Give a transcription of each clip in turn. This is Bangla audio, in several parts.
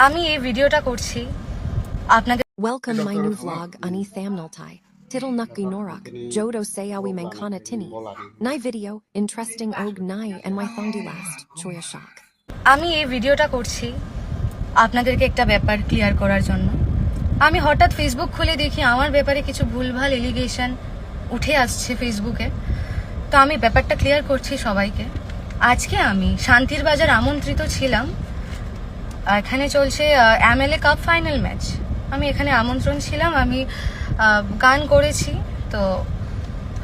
আমি এই ভিডিওটা করছি আপনাদের Welcome my new vlog ani thamnaltai. Tiddle nukki norak, jodo sayawi mankana tini. Nai video, interesting og nai and my thondi last, choya shock. আমি এই ভিডিওটা করছি আপনাদেরকে একটা ব্যাপার ক্লিয়ার করার জন্য। আমি হঠাৎ ফেসবুক খুলে দেখি আমার ব্যাপারে কিছু ভুলভাল এলিগেশন উঠে আসছে ফেসবুকে। তো আমি ব্যাপারটা ক্লিয়ার করছি সবাইকে। আজকে আমি শান্তির বাজার আমন্ত্রিত ছিলাম, এখানে চলছে MLA কাপ ফাইনাল ম্যাচ। আমি এখানে আমন্ত্রণ ছিলাম, আমি গান করেছি। তো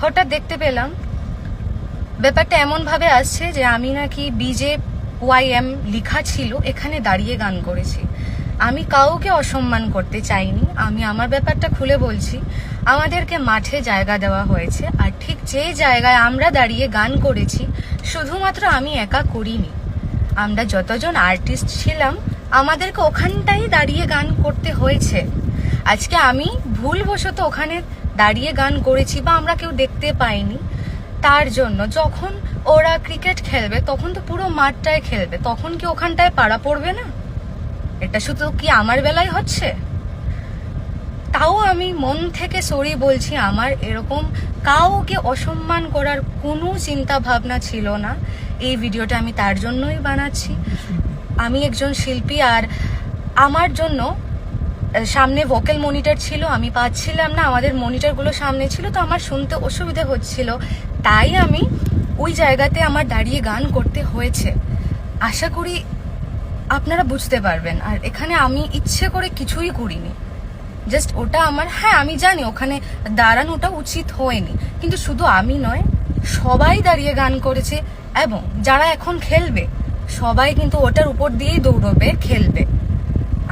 হঠাৎ দেখতে পেলাম ব্যাপারটা এমনভাবে আসছে যে আমি নাকি BJYM লেখা ছিল, এখানে দাঁড়িয়ে গান করেছি। আমি কাউকে অসম্মান করতে চাইনি, আমি আমার ব্যাপারটা খুলে বলছি। আমাদেরকে মাঠে জায়গা দেওয়া হয়েছে, আর ঠিক যে জায়গায় আমরা দাঁড়িয়ে গান করেছি শুধুমাত্র আমি একা করিনি, আমরা যতজন আর্টিস্ট ছিলাম আমাদেরকে ওখানটাই দাঁড়িয়ে গান করতে হয়েছে। আজকে আমি ভুলবশত ওখানে দাঁড়িয়ে গান করেছি বা আমরা কেউ দেখতে পাইনি, তার জন্য যখন ওরা ক্রিকেট খেলবে তখন তো পুরো মাঠটায় খেলবে, তখন কি ওখানটায় পাড়া পড়বে না? এটা শুধু কি আমার বেলায় হচ্ছে? তাও আমি মন থেকে সরি বলছি, আমার এরকম কাউকে অসম্মান করার কোনো চিন্তা ভাবনা ছিল না। এই ভিডিওটা আমি তার জন্যই বানাচ্ছি। আমি একজন শিল্পী, আর আমার জন্য সামনে ভোকাল মনিটর ছিল, আমি পাচ্ছিলাম না, আমাদের মনিটরগুলো সামনে ছিল, তো আমার শুনতে অসুবিধা হচ্ছিল, তাই আমি ওই জায়গাতে আমার দাঁড়িয়ে গান করতে হয়েছে। আশা করি আপনারা বুঝতে পারবেন। আর এখানে আমি ইচ্ছে করে কিছুই করিনি, জাস্ট ওটা আমার, হ্যাঁ আমি জানি ওখানে দাঁড়ানোটা উচিত হয়নি, কিন্তু শুধু আমি নয়, সবাই দাঁড়িয়ে গান করেছে, এবং যারা এখন খেলবে সবাই কিন্তু ওটার উপর দিয়েই দৌড়বে, খেলবে।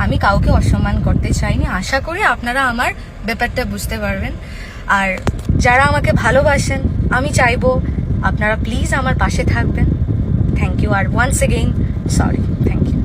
আমি কাউকে অসম্মান করতে চাইনি। আশা করি আপনারা আমার ব্যাপারটা বুঝতে পারবেন। আর যারা আমাকে ভালোবাসেন, আমি চাইবো আপনারা প্লিজ আমার পাশে থাকবেন। থ্যাংক ইউ, আর once again sorry, thank you.